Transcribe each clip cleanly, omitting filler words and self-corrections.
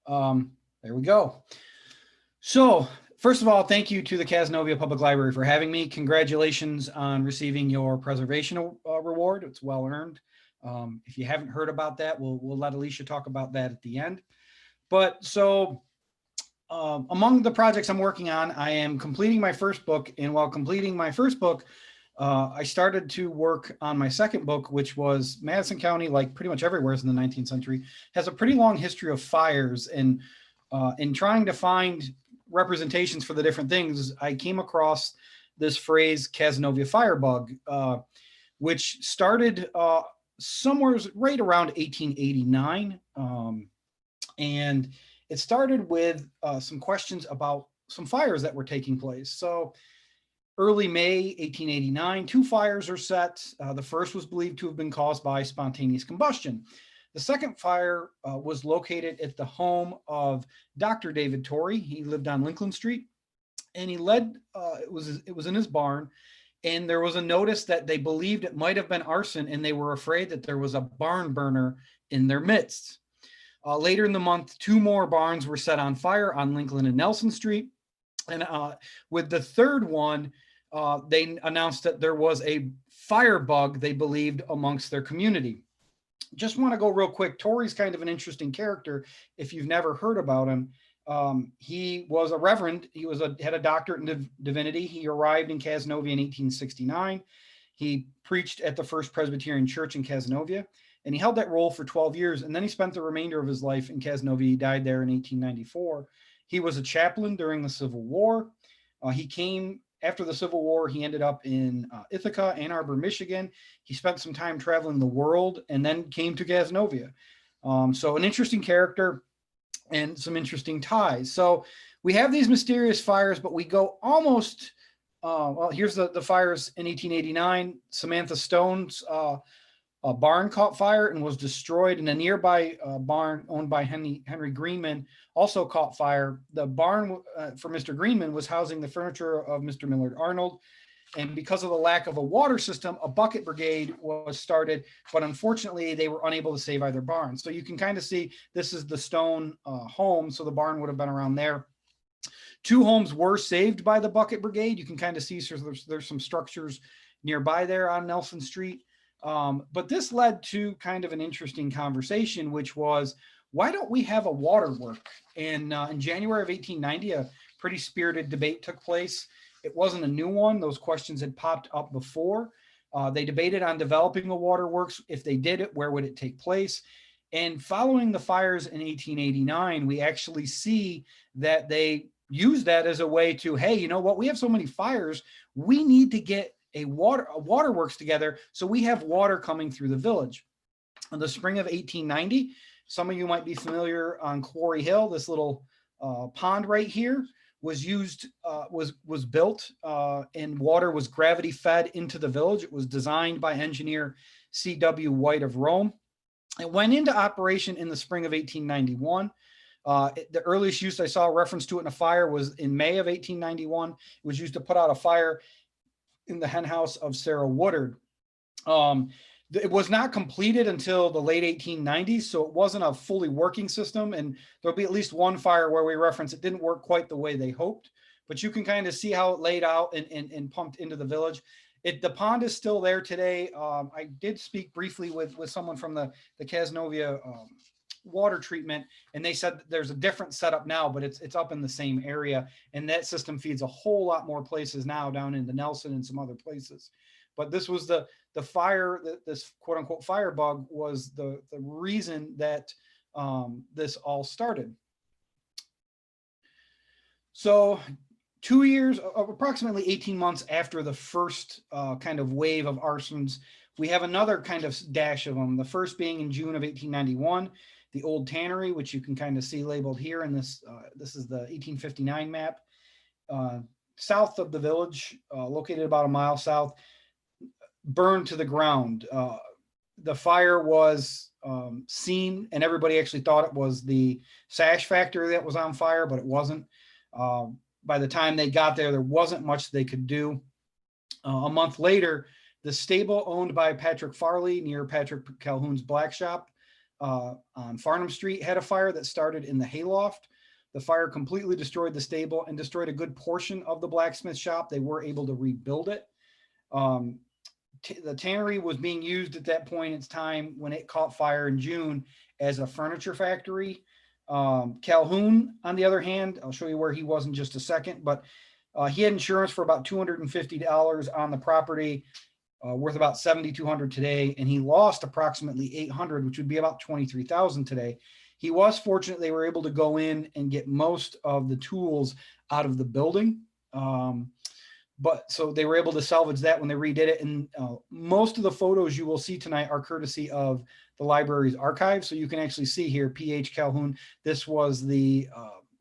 There we go. So first of all, thank you to the Cazenovia Public Library for having me. Congratulations on receiving your preservation reward. It's well earned. If you haven't heard about that, we'll let Alicia talk about that at the end. But so among the projects I'm working on, I am completing my first book. And while completing my first book, I started to work on my second book, which was Madison County, like pretty much everywhere in the 19th century, has a pretty long history of fires. And in trying to find representations for the different things, I came across this phrase Cazenovia Firebug, which started somewhere right around 1889. And it started with some questions about some fires that were taking place. So early May 1889, 2 fires are set. The first was believed to have been caused by spontaneous combustion. The second fire was located at the home of Dr. David Torrey. He lived on Lincoln Street, and he led, it was in his barn, and there was a notice that they believed it might have been arson, and they were afraid that there was a barn burner in their midst. Later in the month, 2 more barns were set on fire on Lincoln and Nelson Street. And with the third one, they announced that there was a firebug they believed amongst their community. Just want to go real quick. Torrey's kind of an interesting character if you've never heard about him. He was a reverend. He had a doctorate in divinity. He arrived in Cazenovia in 1869. He preached at the First Presbyterian Church in Cazenovia, and he held that role for 12 years. And then he spent the remainder of his life in Cazenovia. He died there in 1894. He was a chaplain during the Civil War. He came after the Civil War. He ended up in Ithaca, Ann Arbor, Michigan. He spent some time traveling the world and then came to Cazenovia. So an interesting character and some interesting ties. So we have these mysterious fires, but we go almost, well, here's the fires in 1889. Samantha Stone's a barn caught fire and was destroyed, and a nearby barn owned by Henry Greenman also caught fire. The barn for Mr. Greenman was housing the furniture of Mr. Millard Arnold, and because of the lack of a water system, a bucket brigade was started, but unfortunately they were unable to save either barn. So you can kind of see this is the Stone home, so the barn would have been around there. 2 homes were saved by the bucket brigade. You can kind of see so there's some structures nearby there on Nelson Street. But this led to kind of an interesting conversation, which was, why don't we have a water work? And in January of 1890, a pretty spirited debate took place. It wasn't a new one. Those questions had popped up before. They debated on developing a waterworks. If they did it, where would it take place? And following the fires in 1889, we actually see that they used that as a way to, hey, you know what? We have so many fires. We need to get a waterworks together so we have water coming through the village. In the spring of 1890, some of you might be familiar on Quarry Hill, this little pond right here was used, was built, and water was gravity fed into the village. It was designed by engineer C.W. White of Rome. It went into operation in the spring of 1891. The earliest use I saw a reference to it in a fire was in May of 1891. It was used to put out a fire in the hen house of Sarah Woodard. It was not completed until the late 1890s, so it wasn't a fully working system. And there'll be at least one fire where we reference it didn't work quite the way they hoped, but you can kind of see how it laid out and pumped into the village. The pond is still there today. I did speak briefly with someone from the Cazenovia water treatment, and they said there's a different setup now, but it's up in the same area, and that system feeds a whole lot more places now down into Nelson and some other places. But this was the fire, this quote unquote firebug was the reason that this all started. So 2 years, approximately 18 months after the first kind of wave of arsons, we have another kind of dash of them. The first being in June of 1891, the old tannery, which you can kind of see labeled here in this, this is the 1859 map, south of the village, located about a mile south, burned to the ground. The fire was seen, and everybody actually thought it was the sash factory that was on fire, but it wasn't. By the time they got there, there wasn't much they could do. A month later, the stable owned by Patrick Farley near Patrick Calhoun's Black Shop on Farnham Street had a fire that started in the hayloft. The fire completely destroyed the stable and destroyed a good portion of the blacksmith shop. They were able to rebuild it. The tannery was being used at that point in time when it caught fire in June as a furniture factory. Calhoun, on the other hand, I'll show you where he was in just a second, but he had insurance for about $250 on the property, worth about $7,200 today, and he lost approximately $800, which would be about $23,000 today. He was fortunate they were able to go in and get most of the tools out of the building. But so they were able to salvage that when they redid it. And most of the photos you will see tonight are courtesy of the library's archive. So you can actually see here, P.H. Calhoun. This was the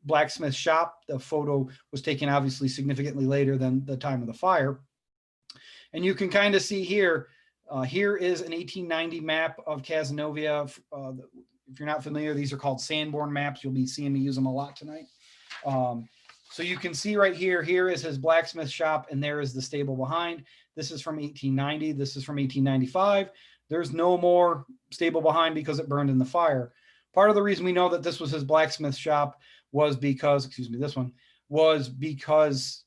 blacksmith shop. The photo was taken obviously significantly later than the time of the fire. And you can kind of see here, here is an 1890 map of Cazenovia. If you're not familiar, these are called Sanborn maps. You'll be seeing me use them a lot tonight. So you can see right here, here is his blacksmith shop, and there is the stable behind. This is from 1890. This is from 1895. There's no more stable behind because it burned in the fire. Part of the reason we know that this was his blacksmith shop was because, excuse me, this one, was because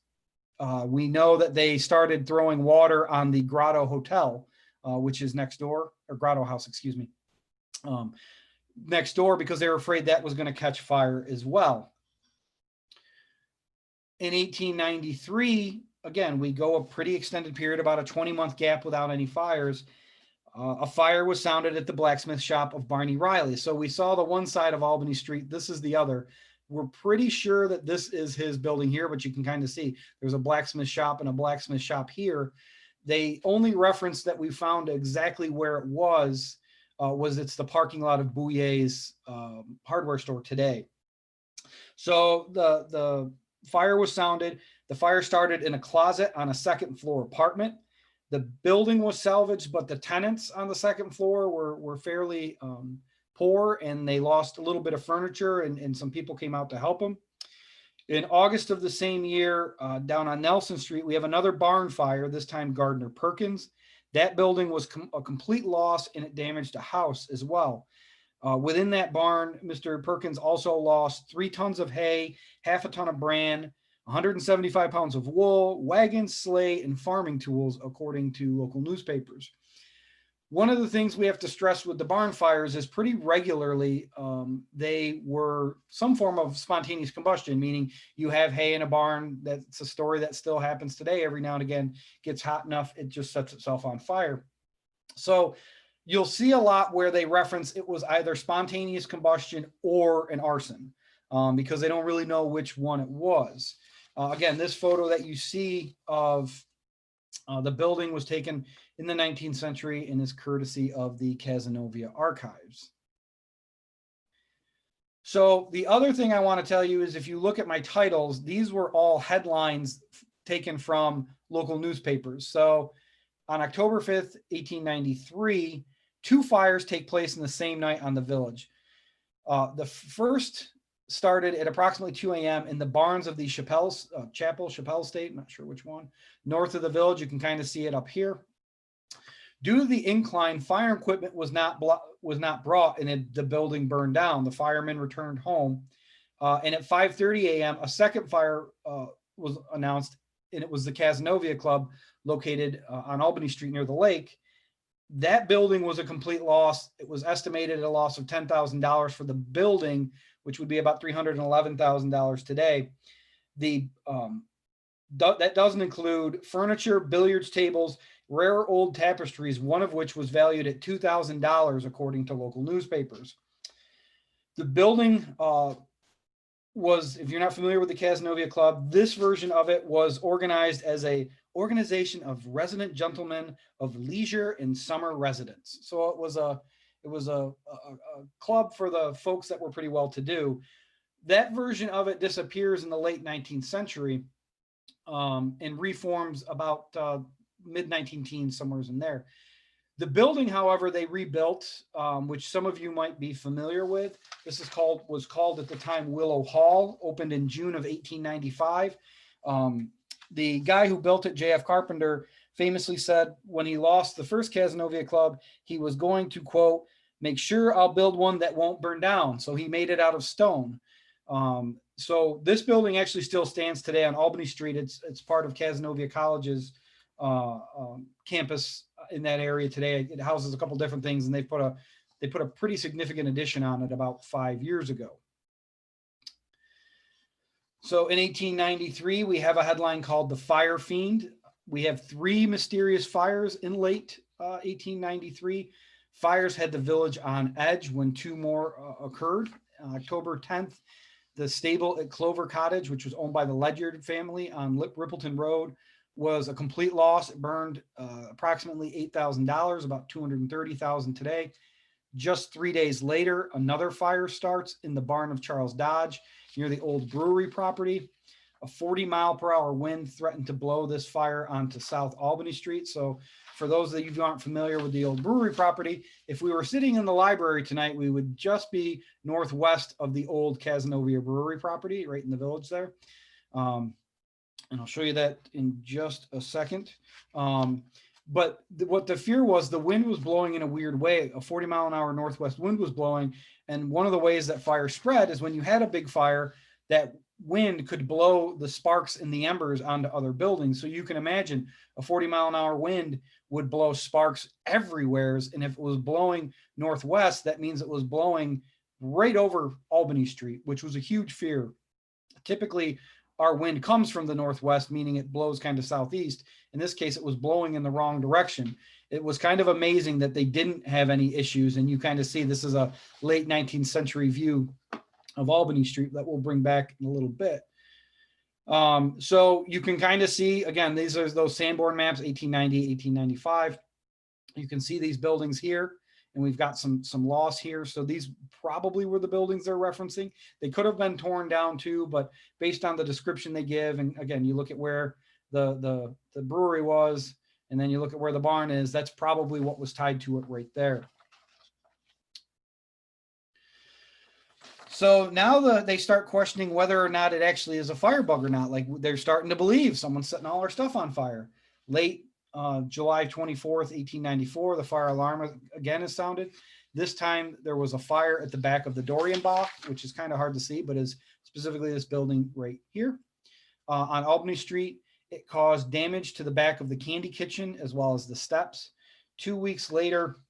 we know that they started throwing water on the Grotto Hotel, which is next door, or Grotto House, excuse me, next door, because they were afraid that was going to catch fire as well. In 1893, again, we go a pretty extended period, about a 20-month gap without any fires. A fire was sounded at the blacksmith shop of Barney Riley. So we saw the one side of Albany Street. This is the other. We're pretty sure that this is his building here, but you can kind of see there's a blacksmith shop and a blacksmith shop here. They only reference that we found exactly where it was it's the parking lot of Bouyer's hardware store today. So the fire was sounded. The fire started in a closet on a second floor apartment. The building was salvaged, but the tenants on the second floor were fairly poor, and they lost a little bit of furniture, and some people came out to help them. In August of the same year, down on Nelson Street, we have another barn fire, this time Gardner Perkins. That building was a complete loss, and it damaged a house as well. Within that barn, Mr. Perkins also lost 3 tons of hay, half a ton of bran, 175 pounds of wool, wagons, sleigh, and farming tools, according to local newspapers. One of the things we have to stress with the barn fires is pretty regularly they were some form of spontaneous combustion, meaning you have hay in a barn. That's a story that still happens today. Every now and again, gets hot enough, it just sets itself on fire. So you'll see a lot where they reference it was either spontaneous combustion or an arson, because they don't really know which one it was. Again, this photo that you see of the building was taken in the 19th century and is courtesy of the Cazenovia archives. So the other thing I want to tell you is, if you look at my titles, these were all headlines taken from local newspapers. So on October 5th, 1893, 2 fires take place in the same night on the village. The first started at approximately 2 a.m. in the barns of the Chapel State, not sure which one, north of the village. You can kind of see it up here. Due to the incline, fire equipment was not brought, and the building burned down. The firemen returned home, and at 5:30 a.m., a second fire was announced, and it was the Cazenovia Club located on Albany Street near the lake. That building was a complete loss. It was estimated at a loss of $10,000 for the building, which would be about $311,000 today. That doesn't include furniture, billiards tables, rare old tapestries, one of which was valued at $2,000 according to local newspapers. The building was, if you're not familiar with the Cazenovia Club, this version of it was organized as a organization of resident gentlemen of leisure and summer residence. So it was a club for the folks that were pretty well to do. That version of it disappears in the late 19th century and reforms about mid-19 somewhere in there. The building, however, they rebuilt, which some of you might be familiar with. This was called at the time Willow Hall, opened in June of 1895. The guy who built it, J.F. Carpenter, famously said when he lost the first Cazenovia Club, he was going to, quote, make sure I'll build one that won't burn down. So he made it out of stone. So this building actually still stands today on Albany Street. It's part of Cazenovia College's campus in that area today. It houses a couple different things, and they put a pretty significant addition on it about 5 years ago. So in 1893, we have a headline called "The Fire Fiend." We have 3 mysterious fires in late 1893. Fires had the village on edge when 2 more occurred. October 10th, the stable at Clover Cottage, which was owned by the Ledyard family on Rippleton Road, was a complete loss. It burned approximately $8,000, about $230,000 today. Just 3 days later, another fire starts in the barn of Charles Dodge near the old brewery property. A 40-mile-per-hour wind threatened to blow this fire onto South Albany Street. So for those of you who aren't familiar with the old brewery property, if we were sitting in the library tonight, we would just be northwest of the old Cazenovia Brewery property, right in the village there. And I'll show you that in just a second. But what the fear was, the wind was blowing in a weird way. A 40-mile-an-hour northwest wind was blowing. And one of the ways that fire spread is when you had a big fire, that wind could blow the sparks and the embers onto other buildings. So you can imagine a 40-mile-an-hour wind would blow sparks everywhere. And if it was blowing northwest, that means it was blowing right over Albany Street, which was a huge fear. Typically, our wind comes from the northwest, meaning it blows kind of southeast. In this case, it was blowing in the wrong direction. It was kind of amazing that they didn't have any issues. And you kind of see this is a late 19th century view of Albany Street that we'll bring back in a little bit. So you can kind of see, again, these are those Sanborn maps, 1890, 1895. You can see these buildings here, and we've got some loss here. So these probably were the buildings they're referencing. They could have been torn down too, but based on the description they give, and again, you look at where the brewery was, and then you look at where the barn is, that's probably what was tied to it right there. So now they start questioning whether or not it actually is a firebug or not. Like they're starting to believe someone's setting all our stuff on fire. Late July 24th, 1894, the fire alarm again is sounded. This time there was a fire at the back of the Dorianbach, which is kind of hard to see, but is specifically this building right here on Albany Street. It caused damage to the back of the candy kitchen as well as the steps. 2 weeks later,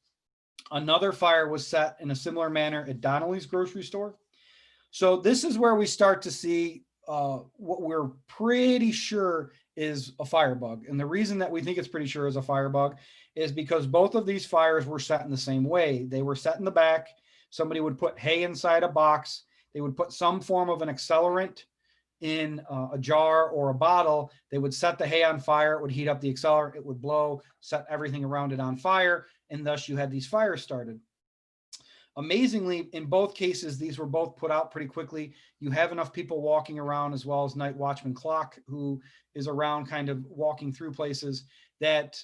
another fire was set in a similar manner at Donnelly's grocery store. So this is where we start to see what we're pretty sure is a firebug. And the reason that we think it's pretty sure is a firebug is because both of these fires were set in the same way. They were set in the back. Somebody would put hay inside a box. They would put some form of an accelerant in a jar or a bottle. They would set the hay on fire. It would heat up the accelerant. It would blow, set everything around it on fire. And thus you had these fires started. Amazingly, in both cases, these were both put out pretty quickly. You have enough people walking around, as well as night watchman Clock, who is around kind of walking through places, that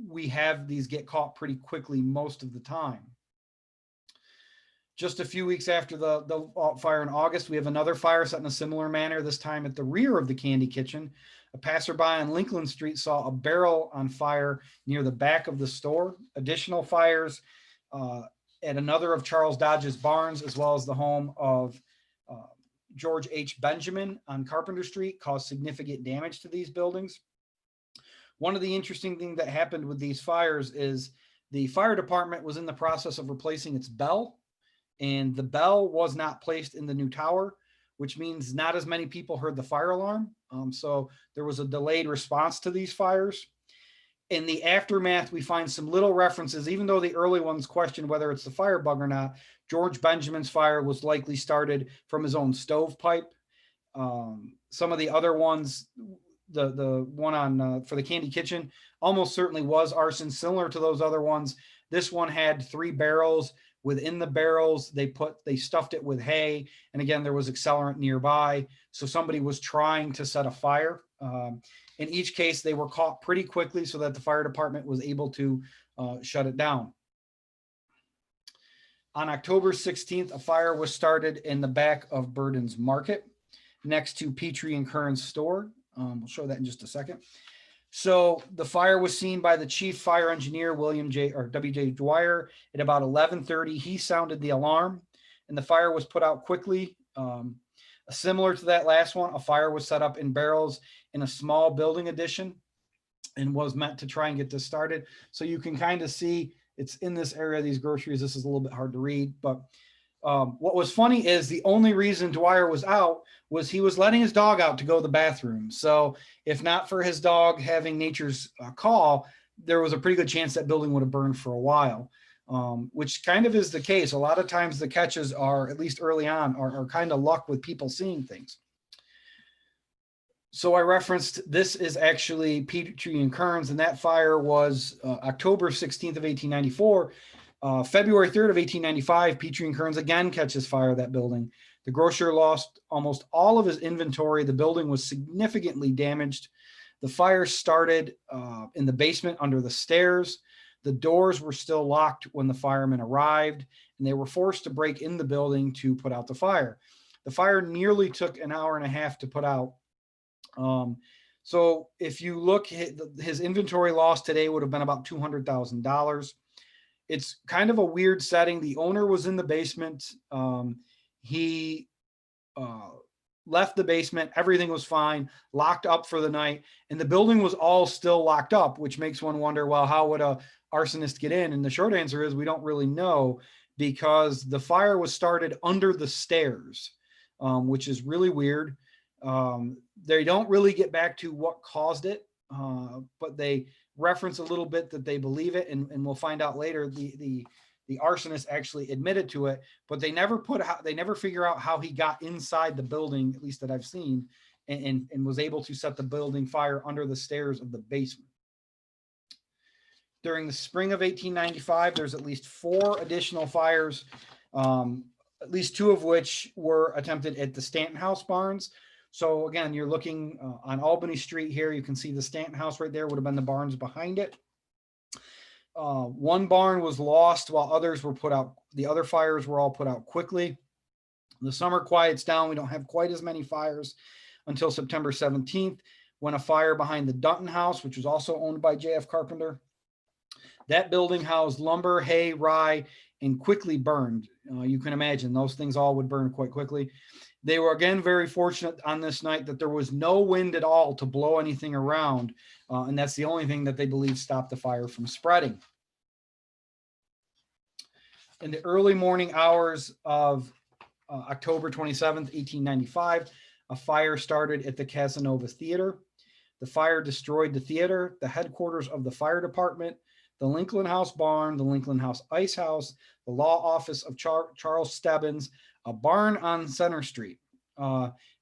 we have these get caught pretty quickly most of the time. Just a few weeks after the fire in August, we have another fire set in a similar manner, this time at the rear of the candy kitchen. A passerby on Lincoln Street saw a barrel on fire near the back of the store. Additional fires at another of Charles Dodge's barns, as well as the home of George H. Benjamin on Carpenter Street, caused significant damage to these buildings. One of the interesting things that happened with these fires is the fire department was in the process of replacing its bell, and the bell was not placed in the new tower, which means not as many people heard the fire alarm. So there was a delayed response to these fires. In the aftermath, we find some little references, even though the early ones questioned whether it's the firebug or not. George Benjamin's fire was likely started from his own stovepipe. Some of the other ones, the one on for the candy kitchen, almost certainly was arson, similar to those other ones. This one had 3 barrels. Within the barrels, they stuffed it with hay. And again, there was accelerant nearby. So somebody was trying to set a fire. In each case, they were caught pretty quickly so that the fire department was able to shut it down. On October 16th, a fire was started in the back of Burden's Market next to Petrie and Curran's store. We'll show that in just a second. So the fire was seen by the chief fire engineer, W.J. Dwyer, at about 11:30. He sounded the alarm and the fire was put out quickly. Similar to that last one, a fire was set up in barrels in a small building addition and was meant to try and get this started. So you can kind of see it's in this area, these groceries. This is a little bit hard to read, but what was funny is the only reason Dwyer was out was he was letting his dog out to go to the bathroom. So if not for his dog having nature's call, there was a pretty good chance that building would have burned for a while, which kind of is the case. A lot of times the catches are, at least early on, are kind of luck with people seeing things. So I referenced, this is actually Petrie and Kearns, and that fire was October 16th of 1894. February 3rd of 1895, Petrie and Kearns again catches fire at that building. The grocer lost almost all of his inventory. The building was significantly damaged. The fire started in the basement under the stairs. The doors were still locked when the firemen arrived, and they were forced to break in the building to put out the fire. The fire nearly took an hour and a half to put out. So if you look, his inventory loss today would have been about $200,000. It's kind of a weird setting. The owner was in the basement. He left the basement. Everything was fine, locked up for the night, and the building was all still locked up, which makes one wonder, well, how would a arsonist get in? And the short answer is we don't really know, because the fire was started under the stairs, which is really weird. They don't really get back to what caused it, but they reference a little bit that they believe it, and we'll find out later the arsonist actually admitted to it, but they never figure out how he got inside the building, at least that I've seen, and was able to set the building fire under the stairs of the basement. During the spring of 1895, there's at least 4 additional fires, at least 2 of which were attempted at the Stanton House barns. So again, you're looking on Albany Street here. You can see the Stanton House right there would have been the barns behind it. One barn was lost while others were put out. The other fires were all put out quickly. The summer quiets down. We don't have quite as many fires until September 17th, when a fire behind the Dutton House, which was also owned by J.F. Carpenter. That building housed lumber, hay, rye, and quickly burned. You can imagine those things all would burn quite quickly. They were again very fortunate on this night that there was no wind at all to blow anything around. And that's the only thing that they believe stopped the fire from spreading. In the early morning hours of October 27th, 1895, a fire started at the Cazenova Theater. The fire destroyed the theater, the headquarters of the fire department, the Lincoln House barn, the Lincoln House ice house, the law office of Charles Stebbins, a barn on Center Street.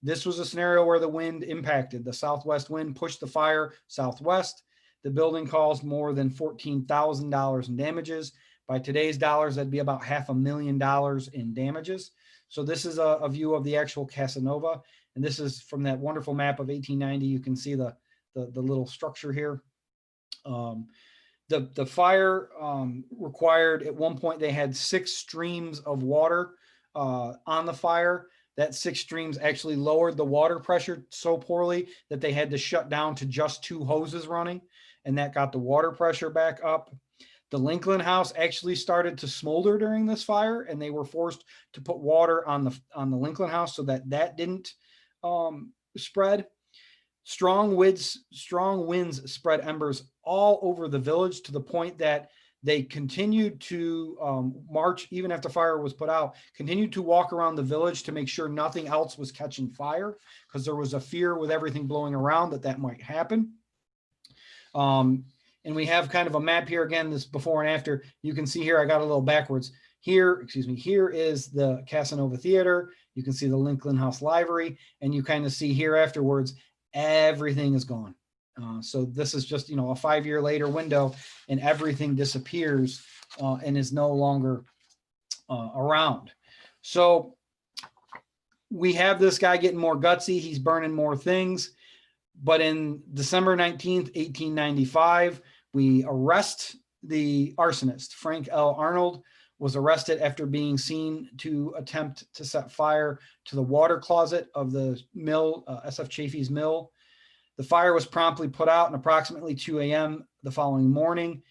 This was a scenario where the wind impacted. The southwest wind pushed the fire southwest. The building caused more than $14,000 in damages. By today's dollars, that'd be about $500,000 in damages. So this is a view of the actual Cazenova. And this is from that wonderful map of 1890. You can see the little structure here. The fire required, at one point, they had 6 streams of water on the fire. That 6 streams actually lowered the water pressure so poorly that they had to shut down to just 2 hoses running, and that got the water pressure back up. The Lincoln House actually started to smolder during this fire, and they were forced to put water on the Lincoln House so that didn't spread. Strong winds spread embers all over the village, to the point that they continued to march, even after fire was put out, continued to walk around the village to make sure nothing else was catching fire, because there was a fear with everything blowing around that might happen. And we have kind of a map here again, this before and after. You can see here, I got a little backwards. Here is the Cazenova Theater. You can see the Lincoln House Library, and you kind of see here afterwards, everything is gone. So this is just, a 5-year later window, and everything disappears and is no longer around. So we have this guy getting more gutsy. He's burning more things. But in December 19th, 1895, we arrest the arsonist. Frank L. Arnold was arrested after being seen to attempt to set fire to the water closet of the mill, SF Chafee's mill. The fire was promptly put out, and approximately 2 a.m. the following morning,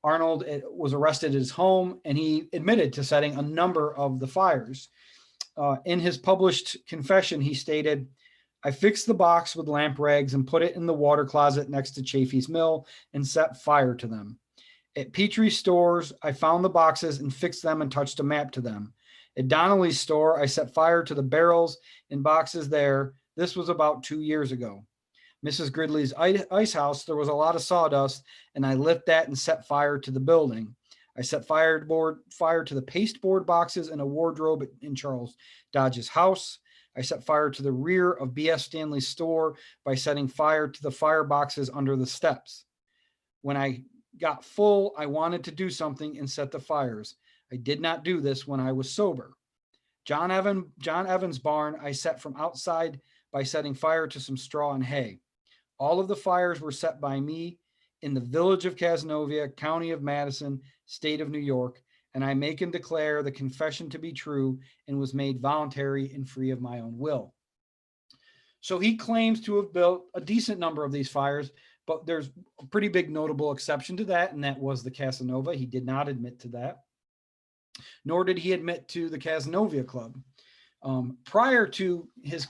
Arnold was arrested at his home, and he admitted to setting a number of the fires. In his published confession, he stated, "I fixed the box with lamp rags and put it in the water closet next to Chafee's mill and set fire to them. At Petrie's stores, I found the boxes and fixed them and touched a map to them. At Donnelly's store, I set fire to the barrels and boxes there. This was about 2 years ago. Mrs. Gridley's ice house, there was a lot of sawdust, and I lit that and set fire to the building. I set fire to the pasteboard boxes in a wardrobe in Charles Dodge's house. I set fire to the rear of B.F. Stanley's store by setting fire to the fire boxes under the steps. When I got full, I wanted to do something and set the fires. I did not do this when I was sober. John Evans' barn I set from outside by setting fire to some straw and hay. All of the fires were set by me in the village of Cazenovia, county of Madison, state of New York, and I make and declare the confession to be true and was made voluntary and free of my own will." So he claims to have built a decent number of these fires, but there's a pretty big notable exception to that, and that was the Cazenova. He did not admit to that, nor did he admit to the Cazenovia Club. Prior to his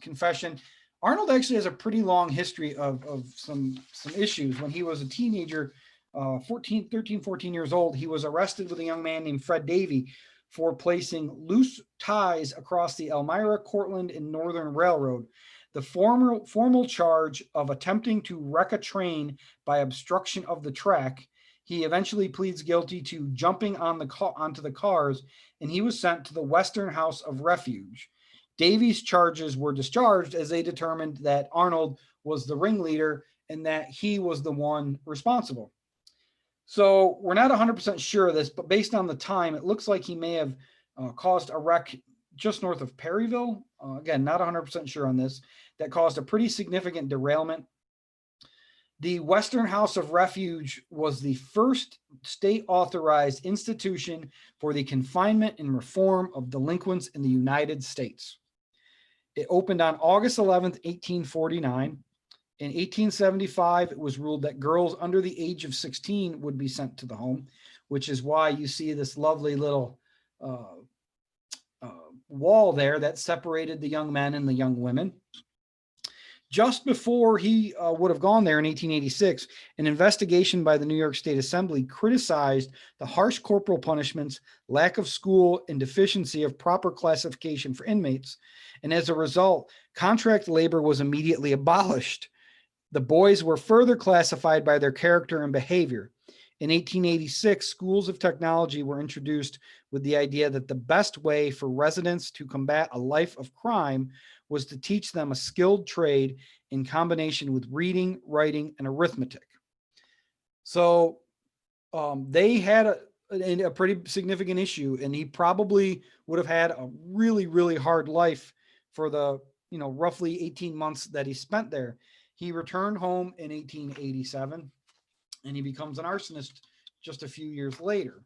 confession, Arnold actually has a pretty long history of some issues. When he was a teenager, 14 years old, he was arrested with a young man named Fred Davey for placing loose ties across the Elmira, Cortland, and Northern Railroad. The formal charge of attempting to wreck a train by obstruction of the track. He eventually pleads guilty to jumping onto the cars, and he was sent to the Western House of Refuge. Davies' charges were discharged as they determined that Arnold was the ringleader and that he was the one responsible. So we're not 100% sure of this, but based on the time, it looks like he may have caused a wreck just north of Perryville. Again, not 100% sure on this. That caused a pretty significant derailment. The Western House of Refuge was the first state-authorized institution for the confinement and reform of delinquents in the United States. It opened on August 11th, 1849. In 1875, it was ruled that girls under the age of 16 would be sent to the home, which is why you see this lovely little wall there that separated the young men and the young women. Just before he would have gone there in 1886, an investigation by the New York State Assembly criticized the harsh corporal punishments, lack of school, and deficiency of proper classification for inmates. And as a result, contract labor was immediately abolished. The boys were further classified by their character and behavior. In 1886, schools of technology were introduced with the idea that the best way for residents to combat a life of crime was to teach them a skilled trade in combination with reading, writing, and arithmetic. So they had a pretty significant issue, and he probably would have had a really, really hard life for the roughly 18 months that he spent there. He returned home in 1887, and he becomes an arsonist just a few years later.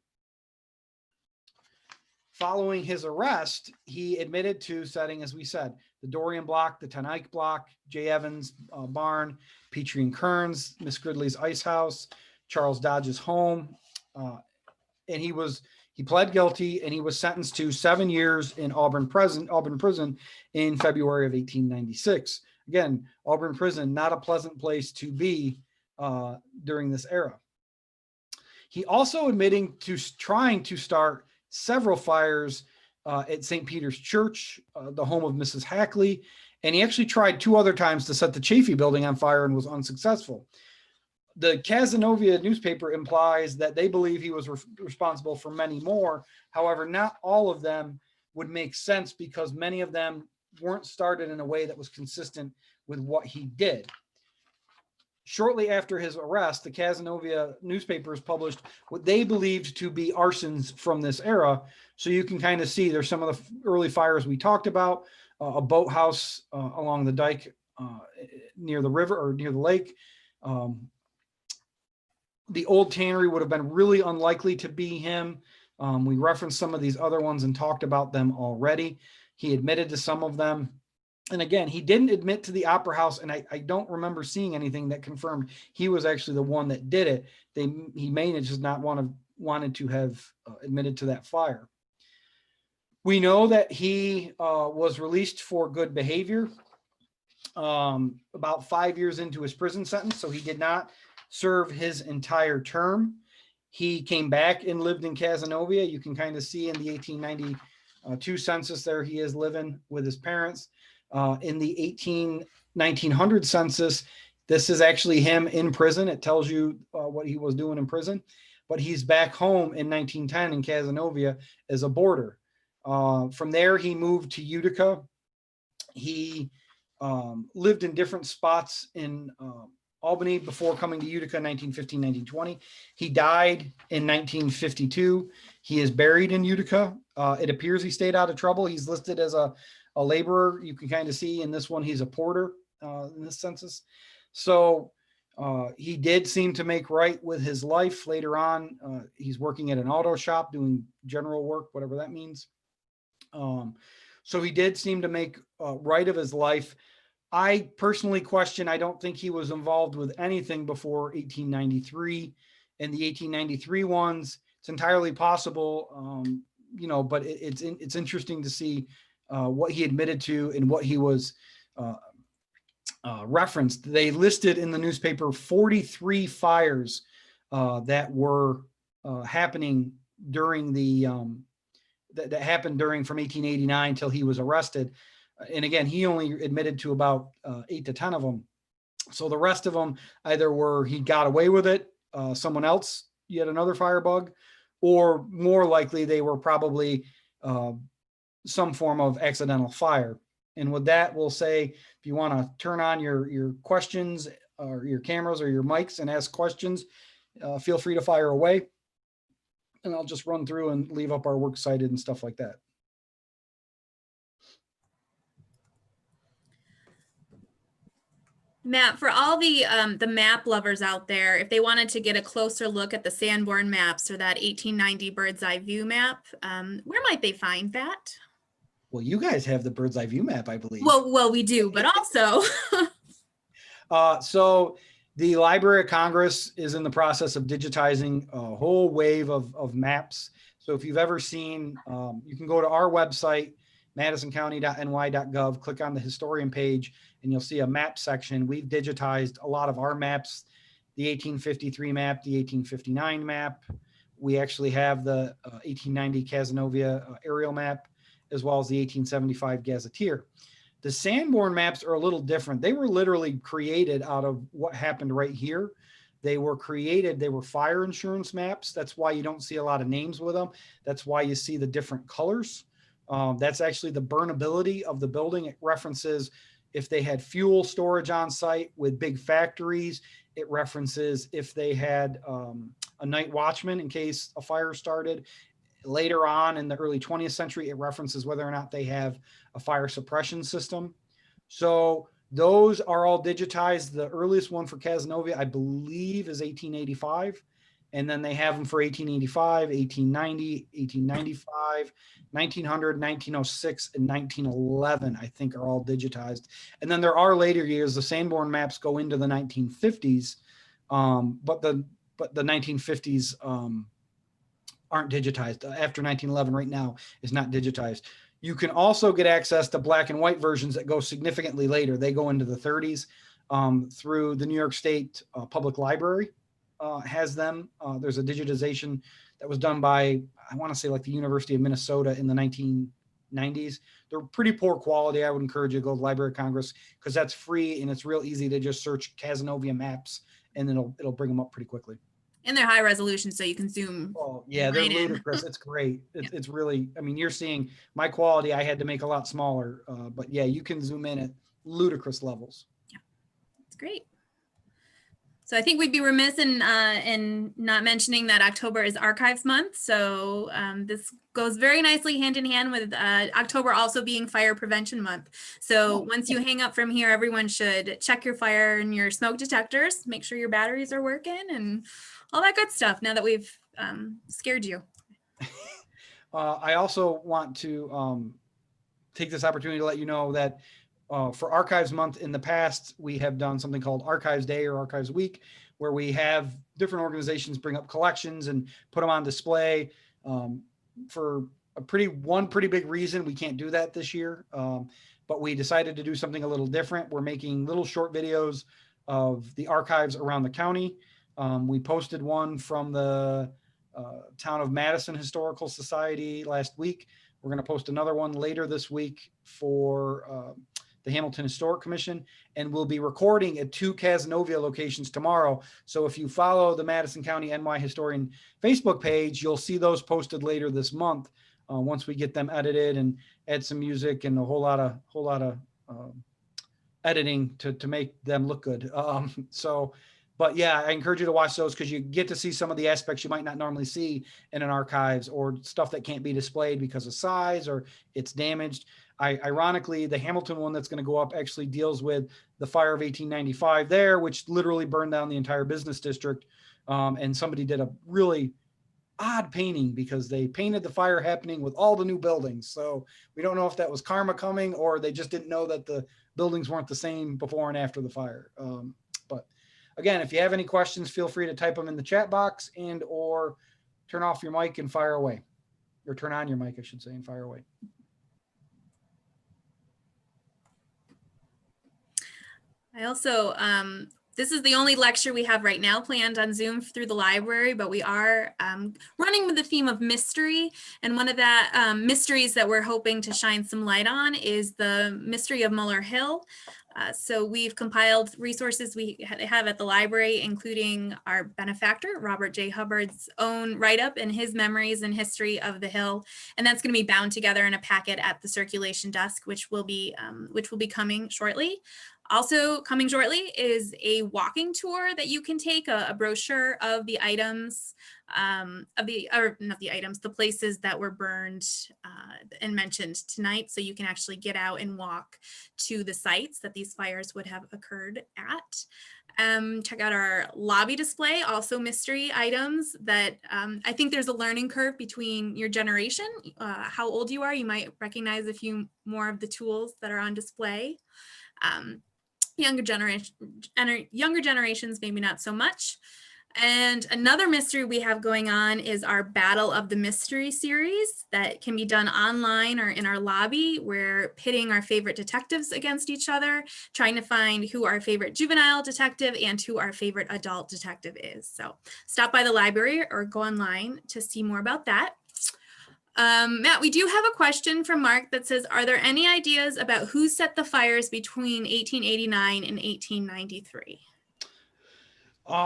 Following his arrest, he admitted to setting, as we said, the Dorian block, the Tanike block, J. Evans' barn, Petrie and Kearns, Miss Gridley's ice house, Charles Dodge's home, and he pled guilty, and he was sentenced to 7 years in Auburn prison in February of 1896. Again, Auburn prison, not a pleasant place to be during this era. He also admitting to trying to start several fires at St. Peter's Church, the home of Mrs. Hackley, and he actually tried 2 other times to set the Chafee building on fire and was unsuccessful. The Cazenovia newspaper implies that they believe he was responsible for many more. However, not all of them would make sense because many of them weren't started in a way that was consistent with what he did. Shortly after his arrest, the Cazenovia newspapers published what they believed to be arsons from this era. So you can kind of see there's some of the early fires we talked about, a boathouse along the dike near the river or near the lake. The old tannery would have been really unlikely to be him. We referenced some of these other ones and talked about them already. He admitted to some of them. And again, he didn't admit to the Opera House, and I don't remember seeing anything that confirmed he was actually the one that did it. He may have just not wanted to have admitted to that fire. We know that he was released for good behavior about 5 years into his prison sentence, so he did not serve his entire term. He came back and lived in Cazenovia. You can kind of see in the 1892 census there he is living with his parents. In the 1900 census, this is actually him in prison. It tells you what he was doing in prison, but he's back home in 1910 in Cazenovia as a boarder. From there, he moved to Utica. He lived in different spots in Albany before coming to Utica in 1915, 1920. He died in 1952. He is buried in Utica. It appears he stayed out of trouble. He's listed as a laborer. You can kind of see in this one, he's a porter in this census. So he did seem to make right with his life later on. He's working at an auto shop doing general work, whatever that means. So he did seem to make right of his life. I personally question, I don't think he was involved with anything before 1893. And the 1893 ones, it's entirely possible, but it's interesting to see what he admitted to and what he was referenced. They listed in the newspaper 43 fires that were happening during the that happened during from 1889 till he was arrested. And again, he only admitted to about 8 to 10 of them. So the rest of them either were he got away with it, someone else, yet another firebug, or more likely they were probably some form of accidental fire. And with that, we'll say, if you want to turn on your questions or your cameras or your mics and ask questions, feel free to fire away. And I'll just run through and leave up our works cited and stuff like that. Matt, for all the map lovers out there, if they wanted to get a closer look at the Sanborn maps or that 1890 bird's eye view map, where might they find that? Well, you guys have the bird's eye view map, I believe. Well, we do, but also. So the Library of Congress is in the process of digitizing a whole wave of maps. So if you've ever seen, you can go to our website, madisoncounty.ny.gov, click on the historian page, and you'll see a map section. We've digitized a lot of our maps, the 1853 map, the 1859 map. We actually have the 1890 Cazenovia aerial map, as well as the 1875 Gazetteer. The Sanborn maps are a little different. They were literally created out of what happened right here. They were fire insurance maps. That's why you don't see a lot of names with them. That's why you see the different colors. That's actually the burnability of the building. It references if they had fuel storage on site with big factories. It references if they had a night watchman in case a fire started. Later on in the early 20th century, it references whether or not they have a fire suppression system. So those are all digitized. The earliest one for Cazenovia, I believe, is 1885. And then they have them for 1885, 1890, 1895, 1900, 1906, and 1911, I think, are all digitized. And then there are later years. The Sanborn maps go into the 1950s, but the 1950s aren't digitized. After 1911 right now is not digitized. You can also get access to black and white versions that go significantly later. They go into the 30s through the New York State Public Library has them. There's a digitization that was done by, I want to say, like the University of Minnesota in the 1990s. They're pretty poor quality. I would encourage you to go to the Library of Congress because that's free and it's real easy to just search Cazenovia maps and then it'll bring them up pretty quickly. And they're high resolution, so you can zoom. Oh, yeah, they're ludicrous. It's great. It's really, I mean, you're seeing my quality. I had to make a lot smaller, but yeah, you can zoom in at ludicrous levels. Yeah, it's great. So I think we'd be remiss in not mentioning that October is Archives Month. So this goes very nicely hand in hand with October also being Fire Prevention Month. So once you hang up from here, everyone should check your fire and your smoke detectors, make sure your batteries are working and all that good stuff now that we've scared you. I also want to take this opportunity to let you know that for Archives Month in the past, we have done something called Archives Day or Archives Week, where we have different organizations bring up collections and put them on display. For one pretty big reason, we can't do that this year. But we decided to do something a little different. We're making little short videos of the archives around the county. We posted one from the town of Madison Historical Society last week. We're going to post another one later this week for the Hamilton Historic Commission, and we'll be recording at 2 Cazenovia locations tomorrow. So if you follow the Madison County NY Historian Facebook page, you'll see those posted later this month once we get them edited and add some music and a whole lot of editing to make them look good. But yeah, I encourage you to watch those because you get to see some of the aspects you might not normally see in an archives, or stuff that can't be displayed because of size or it's damaged. Ironically, the Hamilton one that's going to go up actually deals with the fire of 1895 there, which literally burned down the entire business district. And somebody did a really odd painting because they painted the fire happening with all the new buildings. So we don't know if that was karma coming or they just didn't know that the buildings weren't the same before and after the fire. But again, if you have any questions, feel free to type them in the chat box and or turn off your mic and fire away, or turn on your mic, I should say, and fire away. I also, this is the only lecture we have right now planned on Zoom through the library, but we are running with the theme of mystery. And one of the mysteries that we're hoping to shine some light on is the mystery of Muller Hill. So we've compiled resources we have at the library, including our benefactor, Robert J. Hubbard's own write-up and his memories and history of the hill. And that's going to be bound together in a packet at the circulation desk, which will be coming shortly. Also coming shortly is a walking tour that you can take, a brochure of the items, the places that were burned and mentioned tonight. So you can actually get out and walk to the sites that these fires would have occurred at. Check out our lobby display, also mystery items that I think there's a learning curve between your generation, how old you are. You might recognize a few more of the tools that are on display. Younger generations, maybe not so much. And another mystery we have going on is our Battle of the Mystery series that can be done online or in our lobby. We're pitting our favorite detectives against each other, trying to find who our favorite juvenile detective and who our favorite adult detective is. So stop by the library or go online to see more about that. Matt, we do have a question from Mark that says, are there any ideas about who set the fires between 1889 and 1893?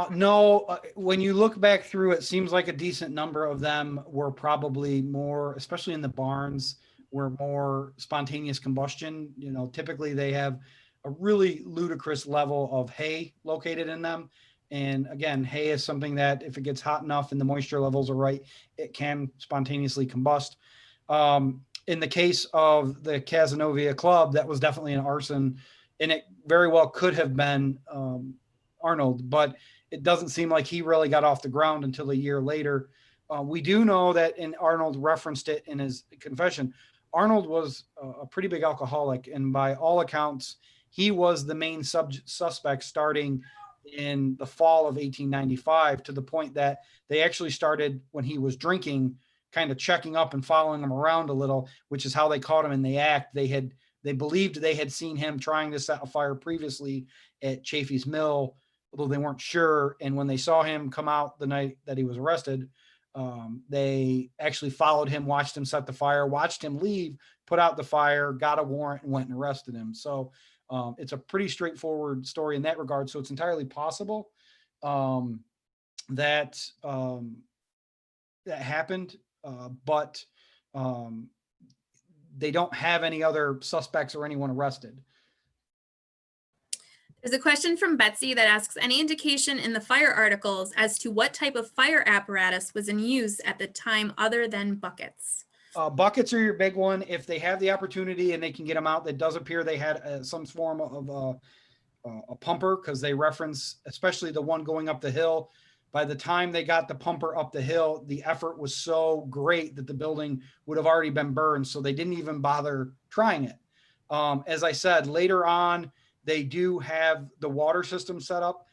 No, when you look back through, it seems like a decent number of them were probably more, especially in the barns, were more spontaneous combustion. You know, typically they have a really ludicrous level of hay located in them. And again, hay is something that if it gets hot enough and the moisture levels are right, it can spontaneously combust. In the case of the Cazenovia Club, that was definitely an arson, and it very well could have been Arnold, but it doesn't seem like he really got off the ground until a year later. We do know that, and Arnold referenced it in his confession, Arnold was a pretty big alcoholic, and by all accounts, he was the main suspect starting in the fall of 1895, to the point that they actually started, when he was drinking, kind of checking up and following him around a little, which is how they caught him in the act. They believed they had seen him trying to set a fire previously at Chafee's Mill, although they weren't sure. And when they saw him come out the night that he was arrested, they actually followed him, watched him set the fire, watched him leave, put out the fire, got a warrant, and went and arrested him. So it's a pretty straightforward story in that regard. So it's entirely possible that that happened, but they don't have any other suspects or anyone arrested. There's a question from Betsy that asks, any indication in the fire articles as to what type of fire apparatus was in use at the time other than buckets? Buckets are your big one. If they have the opportunity and they can get them out, it does appear they had some form of a pumper, because they reference, especially the one going up the hill. By the time they got the pumper up the hill, the effort was so great that the building would have already been burned. So they didn't even bother trying it. As I said, later on, they do have the water system set up.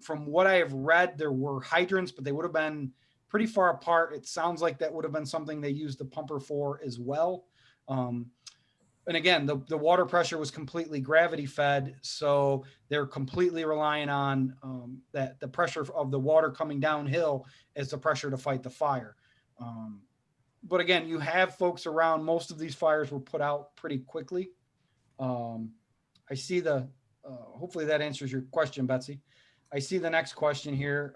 From what I have read, there were hydrants, but they would have been pretty far apart. It sounds like that would have been something they used the pumper for as well. And again, the water pressure was completely gravity fed, so they're completely relying on that the pressure of the water coming downhill as the pressure to fight the fire. But again, you have folks around. Most of these fires were put out pretty quickly. I see hopefully that answers your question, Betsy. I see the next question here.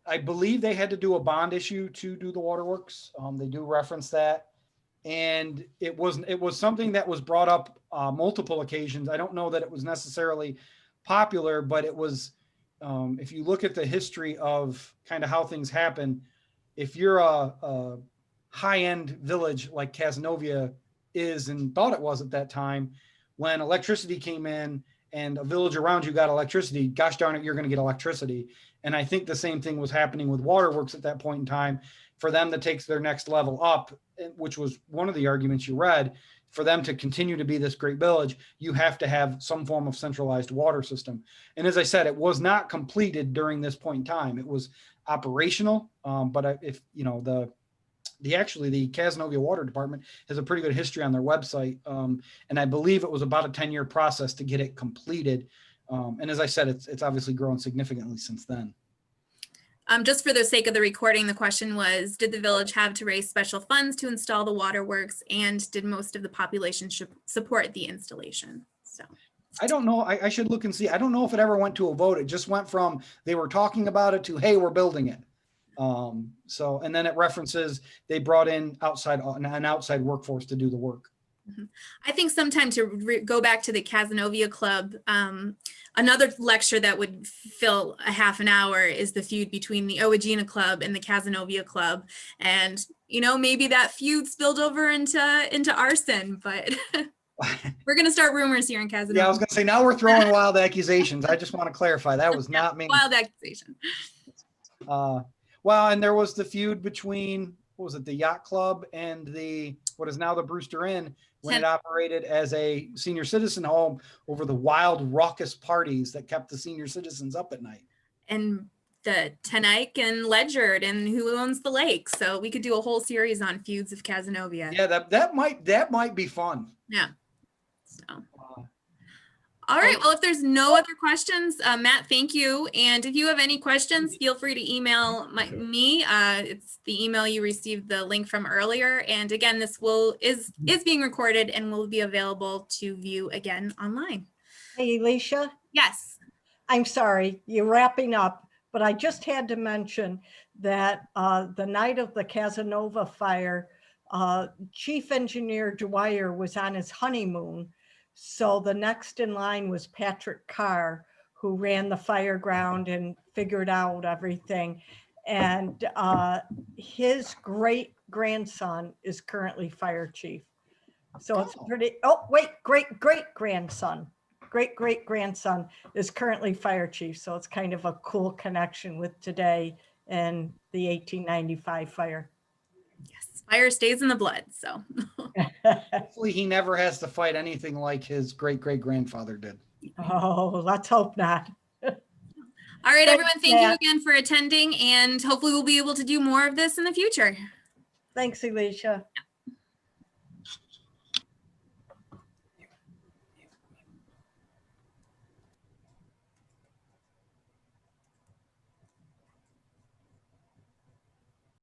I believe they had to do a bond issue to do the waterworks. They do reference that. And it was something that was brought up multiple occasions. I don't know that it was necessarily popular, but it was, if you look at the history of kind of how things happen, if you're a high-end village like Cazenovia is and thought it was at that time, when electricity came in and a village around you got electricity, gosh darn it, you're going to get electricity. And I think the same thing was happening with waterworks at that point in time. For them to take their next level up, which was one of the arguments you read, for them to continue to be this great village, you have to have some form of centralized water system. And as I said, it was not completed during this point in time. It was operational, but if you know the Cazenovia Water Department has a pretty good history on their website, and I believe it was about a 10-year process to get it completed. And as I said, it's obviously grown significantly since then. Just for the sake of the recording, the question was, did the village have to raise special funds to install the waterworks, and did most of the population support the installation? So I don't know. I should look and see. I don't know if it ever went to a vote. It just went from they were talking about it to, hey, we're building it. And then it references they brought in an outside workforce to do the work. I think sometime to go back to the Cazenovia Club, another lecture that would fill a half an hour is the feud between the Owagina Club and the Cazenovia Club. And, maybe that feud spilled over into arson, but we're going to start rumors here in Cazenovia. Yeah, I was going to say, now we're throwing wild accusations. I just want to clarify that was not me. Wild accusation. Well, and there was the feud between, what was it, the Yacht Club and what is now the Brewster Inn, when it operated as a senior citizen home, over the wild, raucous parties that kept the senior citizens up at night. And the Tenike and Ledyard and who owns the lake. So we could do a whole series on feuds of Cazenovia. Yeah, that might be fun. Yeah. So. All right. Well, if there's no other questions, Matt, thank you. And if you have any questions, feel free to email me. It's the email you received the link from earlier. And again, this is being recorded and will be available to view again online. Hey, Alicia. Yes. I'm sorry, you're wrapping up, but I just had to mention that the night of the Cazenova fire, Chief Engineer Dwyer was on his honeymoon. So the next in line was Patrick Carr, who ran the fire ground and figured out everything. And his great grandson is currently fire chief. So it's pretty, great grandson is currently fire chief. So it's kind of a cool connection with today and the 1895 fire. Yes, fire stays in the blood. So hopefully he never has to fight anything like his great-great-grandfather did. Oh, let's hope not. All right, everyone, thank you again for attending, and hopefully we'll be able to do more of this in the future. Thanks, Alicia. Yeah.